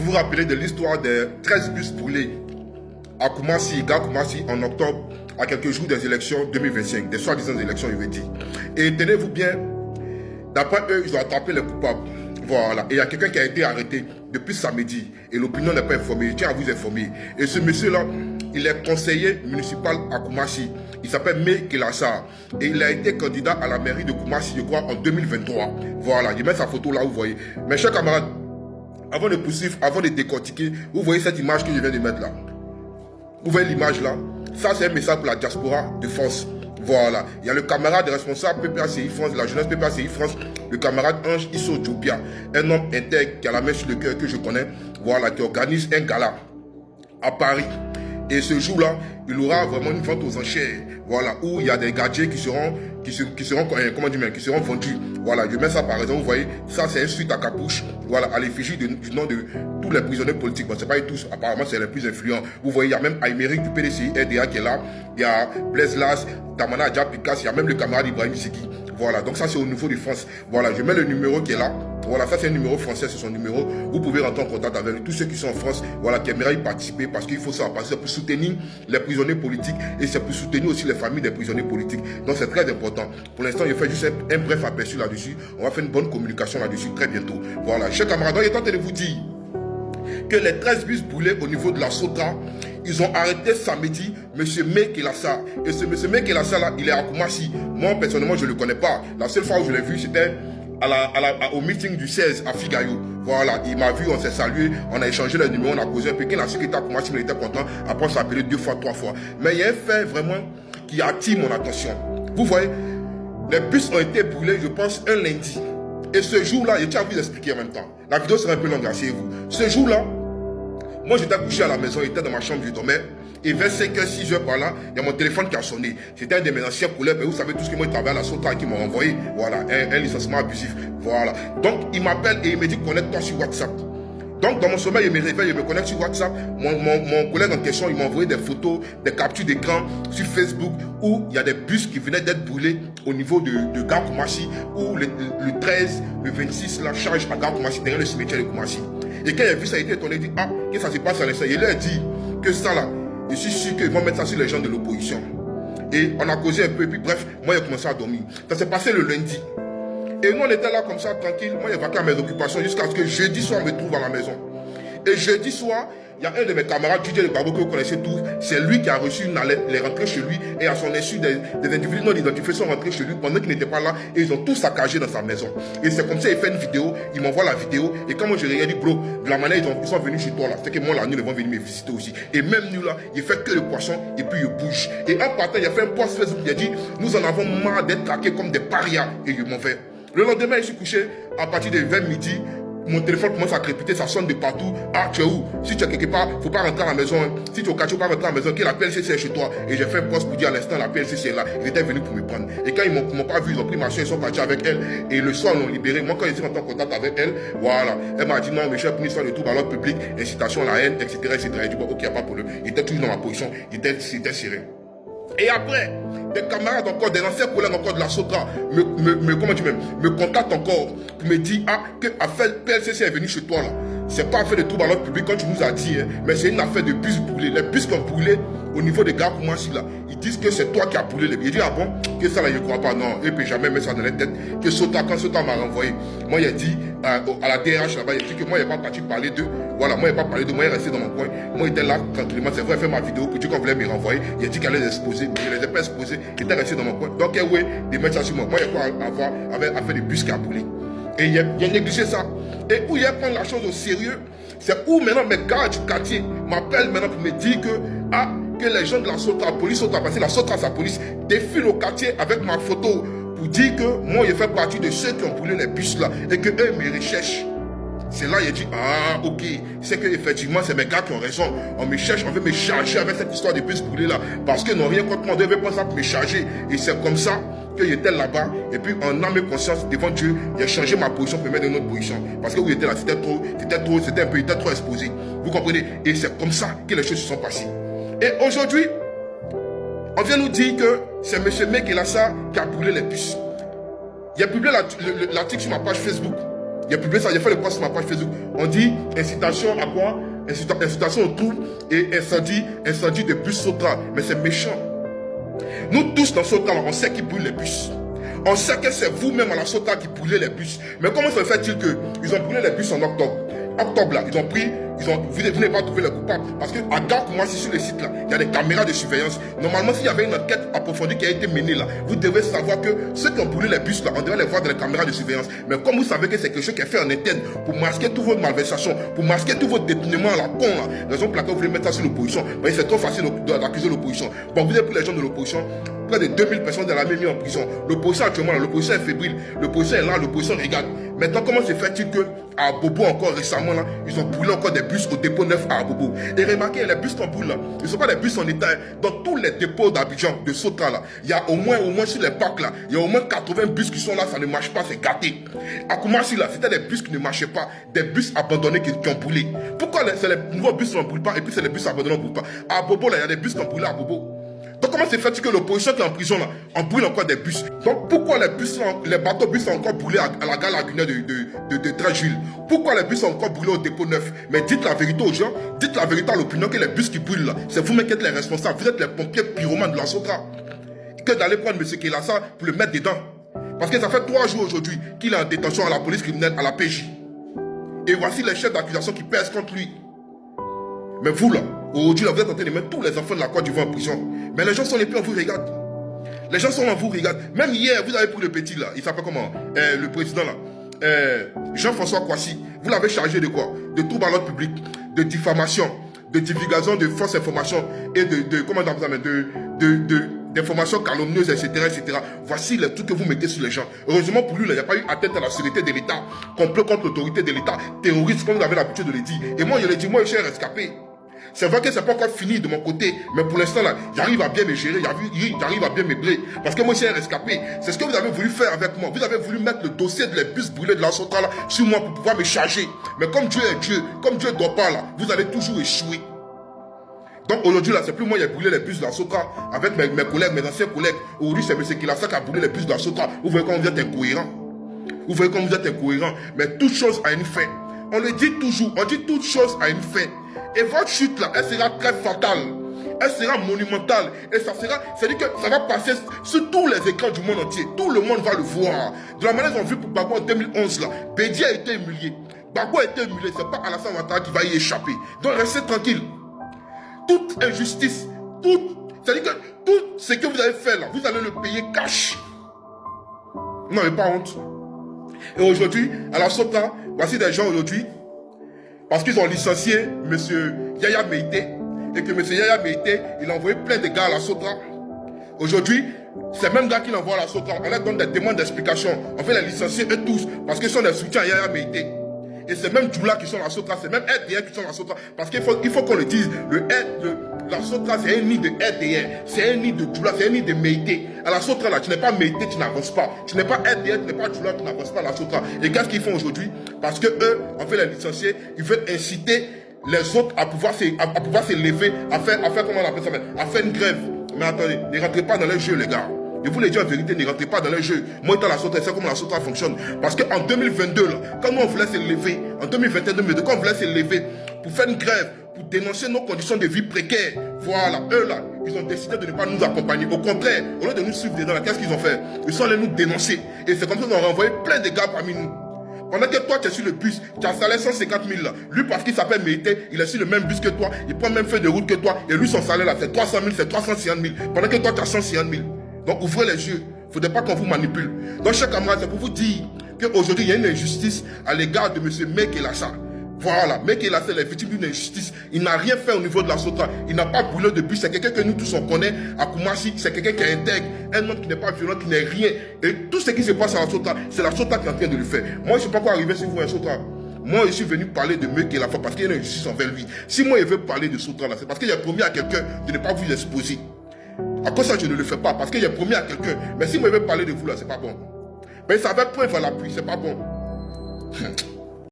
Vous vous rappelez de l'histoire des 13 bus brûlés à Koumassi, gare Koumassi, en octobre, à quelques jours des élections 2025, des soi-disant élections, je veux dire. Et tenez-vous bien, d'après eux, ils ont attrapé les coupables. Voilà. Et il y a quelqu'un qui a été arrêté depuis samedi. Et l'opinion n'est pas informée. Je tiens à vous informer. Et ce monsieur-là, il est conseiller municipal à Koumassi. Il s'appelle Mé Kelassa. Et il a été candidat à la mairie de Koumassi, je crois, en 2023. Voilà. Je mets sa photo là, vous voyez. Mes chers camarades, avant de poursuivre, avant de décortiquer, vous voyez cette image que je viens de mettre là. Vous voyez l'image là? Ça, c'est un message pour la diaspora de France. Voilà. Il y a le camarade responsable PPACI France, la jeunesse PPACI France, le camarade Ange Isso Djoubia, un homme intègre qui a la main sur le cœur que je connais, voilà, qui organise un gala à Paris. Et ce jour-là, il aura vraiment une vente aux enchères, voilà, où il y a des gadgets qui seront vendus. Voilà, je mets ça par exemple, vous voyez, ça c'est une suite à capuche, voilà, à l'effigie du nom de tous les prisonniers politiques. Bon, c'est pas tous, apparemment c'est les plus influents. Vous voyez, il y a même Aymeric du PDCI, RDA qui est là, il y a Blaise Las, Damana Adja Pikas, il y a même le camarade Ibrahim Ziki. Voilà, donc ça c'est au niveau de France. Voilà, je mets le numéro qui est là. Voilà, ça c'est un numéro français, c'est son numéro. Vous pouvez rentrer en contact avec tous ceux qui sont en France, voilà, qui aimeraient y participer parce qu'il faut ça, parce que c'est pour soutenir les prisonniers politiques et c'est pour soutenir aussi les familles des prisonniers politiques. Donc c'est très important. Pour l'instant, je fais juste un bref aperçu là-dessus. On va faire une bonne communication là-dessus très bientôt. Voilà, chers camarades, il est temps de vous dire que les 13 bus brûlés au niveau de la Sotra, ils ont arrêté samedi M. Mé Kelassa. Et ce M. Mé Kelassa là, il est à Koumassi. Moi, personnellement, je ne le connais pas. La seule fois où je l'ai vu, c'était au meeting du 16 à Figayo. Voilà, il m'a vu, on s'est salué, on a échangé les numéros, on a causé un peu. Quand la sécurité à Koumassi, il était content. Après, on s'est appelé 2 fois, 3 fois. Mais il y a un fait vraiment qui attire mon attention. Vous voyez, les bus ont été brûlés, je pense, un lundi. Et ce jour-là, je tiens à vous expliquer en même temps. La vidéo sera un peu longue, asseyez-vous. Ce jour-là, moi j'étais couché à la maison, j'étais dans ma chambre, je dormais. Et vers 5h, 6h par là, il y a mon téléphone qui a sonné. C'était un de mes anciens collègues, mais vous savez tout ce que moi je travaille à la Sotra qui m'a envoyé. Voilà, un licenciement abusif. Voilà. Donc il m'appelle et il me dit connecte-toi sur WhatsApp. Donc dans mon sommeil, il me réveille, il me connecte sur WhatsApp. Mon collègue en question, il m'a envoyé des photos, des captures d'écran sur Facebook où il y a des bus qui venaient d'être brûlés au niveau de Gare Koumassi, où le 13, le 26, la charge à Gare Koumassi, derrière le cimetière de Koumassi. Et quand il a vu ça, il était étonné, il dit ah, qu'est-ce que ça se passe à l'instant? Il leur a dit que ça là, je suis sûr qu'ils vont mettre ça sur les gens de l'opposition. Et on a causé un peu, et puis bref, moi j'ai commencé à dormir. Ça s'est passé le lundi. Et nous on était là comme ça, tranquille, moi j'ai vaqué à mes occupations jusqu'à ce que jeudi soir on me trouve à la maison. Et jeudi soir, il y a un de mes camarades, DJ Le Barbeau, que vous connaissez tous, c'est lui qui a reçu une alerte, les rentrées chez lui, et à son insu, des individus non identifiés sont rentrés chez lui pendant qu'il n'était pas là, et ils ont tout saccagé dans sa maison. Et c'est comme ça, il fait une vidéo, il m'envoie la vidéo, et quand moi je regarde, il dit, bro, de la manière ils sont venus chez toi là, c'est que moi la nuit, ils vont venir me visiter aussi. Et même nous là, il fait que le poisson, et puis il bouge. Et en partant, il a fait un post Facebook, il a dit, nous en avons marre d'être traqués comme des parias, et je m'en vais. Le lendemain, je suis couché, à partir de 20 midi, mon téléphone commence à crépiter, ça sonne de partout. Ah, tu es où? Si tu es quelque part, faut pas rentrer à la maison. Hein. Si tu es au quartier, faut pas rentrer à la maison. Que la PLCC est chez toi. Et j'ai fait un post pour dire à l'instant, la PLCC est là. Ils étaient venus pour me prendre. Et quand ils m'ont pas vu, ils ont pris ma soeur, ils sont partis avec elle. Et le soir, ils l'ont libéré. Moi, quand ils sont en contact avec elle, voilà. Elle m'a dit non, mais je suis puni sur le tout dans l'ordre public, incitation à la haine, etc. etc. Et je dis, bon, ok, il n'y a pas de problème. Il était toujours dans ma position. Il était serré. Et après, des camarades encore, des anciens collègues encore de la Sotra me contactent encore pour me dire ah, que affaire PLCC est venu chez toi là. C'est pas affaire de trouble à l'ordre public comme tu nous as dit, hein, mais c'est une affaire de bus brûlés. Les bus qui ont brûlé au niveau des Gare Koumassi là, ils disent que c'est toi qui as brûlé les bus. Il dit ah bon, que ça là je crois pas, non, et puis jamais mettre ça dans les têtes. Que Sotra, quand Sotra m'a renvoyé, moi il a dit à la DRH là-bas, il a dit que moi il n'est pas parti parler d'eux. Voilà, moi il n'est pas parlé de moi, il est resté dans mon coin. Moi il était là tranquillement, c'est vrai, il a fait ma vidéo pour dire qu'on voulait me renvoyer. Il a dit qu'elle allait les exposer, mais je ne les ai pas exposés, il était resté dans mon coin. Donc oui, de mettre ça sur moi. Moi il y a quoi à avoir avec affaire de bus qui a brûlé. Et il a négligé ça. Et où il a pris la chose au sérieux, c'est où maintenant mes gars du quartier m'appellent maintenant pour me dire que, ah, que les gens de la Sotra, la police Sotra, parce que la Sotra, sa police, défilent au quartier avec ma photo pour dire que moi, je fais partie de ceux qui ont brûlé les bus là et que eux me recherchent. C'est là, il a dit, ah, ok, c'est que effectivement, c'est mes gars qui ont raison. On me cherche, on veut me charger avec cette histoire de bus brûlés là. Parce qu'ils n'ont rien contre moi, on devait pas ça pour me charger. Et c'est comme ça que j'étais là-bas. Et puis, en âme et conscience devant Dieu, j'ai changé ma position pour me mettre dans une autre position. Parce que où j'étais là, c'était trop exposé. Vous comprenez? Et c'est comme ça que les choses se sont passées. Et aujourd'hui, on vient nous dire que c'est M. Mé Kelassa qui a brûlé les bus. Il a publié l'article sur ma page Facebook. J'ai publié ça, j'ai fait le post sur ma page Facebook. On dit incitation à quoi? Incitation au trouble et incendie de bus Sotra. Mais c'est méchant. Nous tous dans Sotra, on sait qui brûle les bus. On sait que c'est vous-même à la Sotra qui brûlez les bus. Mais comment se fait-il qu'ils ont brûlé les bus en octobre? Octobre là, vous n'avez pas trouvé le coupable. Parce que à Gare Koumassi, sur le site là, il y a des caméras de surveillance. Normalement, s'il y avait une enquête approfondie qui a été menée là, vous devez savoir que ceux qui ont brûlé les bus là, on devait les voir dans les caméras de surveillance. Mais comme vous savez que c'est quelque chose qui est fait en interne pour masquer toutes vos malversations, pour masquer tous vos détournements à la con là, raison pour laquelle vous voulez mettre ça sur l'opposition, c'est trop facile d'accuser l'opposition. Bon, vous avez pris les gens de l'opposition, près de 2000 personnes de l'armée mis en prison. L'opposition actuellement, l'opposition est fébrile, l'opposition est là, l'opposition regarde. Maintenant, comment se fait-il que à Bobo encore récemment là, ils ont brûlé encore des bus au dépôt 9 à Bobo. Et remarquez, les bus qu'on brûle là, ils ne sont pas des bus en état. Dans tous les dépôts d'Abidjan, de Sotra là, il y a au moins sur les parcs là, il y a au moins 80 bus qui sont là, ça ne marche pas, c'est gâté. À Koumassi là, c'était des bus qui ne marchaient pas, des bus abandonnés qui ont brûlé. Pourquoi c'est les nouveaux bus qui ne brûlent pas et puis c'est les bus abandonnés qui ne brûlent pas? À Bobo là, il y a des bus qui ont brûlé à Bobo. Donc comment c'est fait que l'opposition qui est en prison là, on brûle encore des bus? Donc pourquoi les bateaux bus sont encore brûlés à la gare lagunaire de Trècheville? Pourquoi les bus sont encore brûlés au dépôt 9? Mais dites la vérité aux gens, dites la vérité à l'opinion que les bus qui brûlent là, c'est vous-même qui êtes les responsables, vous êtes les pompiers pyromanes de la Sotra. Que d'aller prendre M. Kelassa pour le mettre dedans. Parce que ça fait 3 jours aujourd'hui qu'il est en détention à la police criminelle, à la PJ. Et voici les chefs d'accusation qui pèsent contre lui. Mais vous là, aujourd'hui, vous êtes en train de mettre tous les enfants de la Côte d'Ivoire en prison. Mais les gens sont les pieds, on vous regarde. Les gens sont là, on vous regarde. Même hier, vous avez pris le petit là, il s'appelle comment? Le président là. Jean-François Kouassi. Vous l'avez chargé de quoi? De trouble à l'ordre public, de diffamation, de divulgation de fausses informations et d'informations calomnieuses, etc., etc. Voici les trucs que vous mettez sur les gens. Heureusement pour lui, il n'y a pas eu atteinte à la sécurité de l'État, complot contre l'autorité de l'État, terroriste, comme vous avez l'habitude de le dire. Et moi, je le dis, moi, je suis rescapé. C'est vrai que c'est pas encore fini de mon côté, mais pour l'instant là, j'arrive à bien me gérer, j'arrive à bien me blé. Parce que moi, je suis un rescapé. C'est ce que vous avez voulu faire avec moi. Vous avez voulu mettre le dossier de les bus brûlés de la Sotra là sur moi pour pouvoir me charger. Mais comme Dieu est Dieu, comme Dieu ne dort pas là, vous allez toujours échouer. Donc aujourd'hui là, c'est plus moi qui ai brûlé les bus de la Sotra avec mes collègues, mes anciens collègues. Aujourd'hui, c'est M. Kelassa qui a brûlé les bus de la Sotra. Vous voyez comment vous êtes incohérent. Vous voyez comment vous êtes incohérent. Mais toute chose a une fin. On le dit toujours, on dit toute chose a une fin. Et votre chute là, elle sera très fatale. Elle sera monumentale. Et ça sera, c'est-à-dire que ça va passer sur tous les écrans du monde entier. Tout le monde va le voir. De la manière dont on a vu pour Gbagbo en 2011 là, Bédia a été humilié. Gbagbo a été humilié. C'est pas Alassane Ouattara qui va y échapper. Donc restez tranquille. Toute injustice, c'est-à-dire que tout ce que vous avez fait là, vous allez le payer cash. Vous n'avez pas honte. Et aujourd'hui, à la Sotra, voici des gens aujourd'hui, parce qu'ils ont licencié M. Yaya Meïté, et que M. Yaya Meïté, il a envoyé plein de gars à la Sotra. Aujourd'hui, ces mêmes gars qui l'envoient à la Sotra, on leur donne des demandes d'explication. On fait les licencier eux tous, parce qu'ils sont des soutiens à Yaya Meïté. Et c'est même Djoula qui sont à la Sotra, c'est même RDR qui sont à la Sotra. Parce qu'il faut qu'on le dise, la Sotra c'est un nid de RDR, c'est un nid de Djoula, c'est un nid de Meïté. À la Sotra là, tu n'es pas Meïté, tu n'avances pas. Tu n'es pas RDR, tu n'es pas Djoula, tu n'avances pas à la Sotra. Et qu'est-ce qu'ils font aujourd'hui? Parce que eux, on fait les licenciés, ils veulent inciter les autres à pouvoir se lever, à faire comment on appelle ça, à faire une grève. Mais attendez, ne rentrez pas dans les jeux les gars. Je vous le dis en vérité, ne rentrez pas dans les jeux. Moi, étant la Sotra, c'est comment la Sotra fonctionne. Parce qu'en 2022, là, quand nous on voulait se lever, en 2021-2022, quand on voulait se lever pour faire une grève, pour dénoncer nos conditions de vie précaires, voilà, eux là, ils ont décidé de ne pas nous accompagner. Au contraire, au lieu de nous suivre dedans, qu'est-ce qu'ils ont fait? Ils sont allés nous dénoncer. Et c'est comme ça qu'ils ont renvoyé plein de gars parmi nous. Pendant que toi, tu es sur le bus, tu as salaire 150 000 là. Lui, parce qu'il s'appelle Meïté, il est sur le même bus que toi, il prend le même feuille de route que toi, et lui, son salaire là, c'est 300 000, c'est 350 000. Pendant que toi, tu as 150 000. Donc ouvrez les yeux, il ne faudrait pas qu'on vous manipule. Donc chers camarades, c'est pour vous dire qu'aujourd'hui il y a une injustice à l'égard de M. Mekelassa. Voilà, Mekelassa est victime d'une injustice. Il n'a rien fait au niveau de la Sotra. Il n'a pas brûlé de bus. C'est quelqu'un que nous tous on connaît à Koumassi. C'est quelqu'un qui est intègre, un homme qui n'est pas violent, qui n'est rien. Et tout ce qui se passe à la Sotra, c'est la Sotra qui est en train de le faire. Moi je ne sais pas quoi arriver si vous voyez Sotra. Moi, je suis venu parler de Mekelassa parce qu'il y a une injustice envers lui. Si moi je veux parler de Sotra là, c'est parce qu'il a promis à quelqu'un de ne pas vous exposer. À cause de ça, je ne le fais pas parce que j'ai promis à quelqu'un. Mais si moi je veux parler de vous là, c'est pas bon. Mais ça va point vers l'appui, c'est pas bon.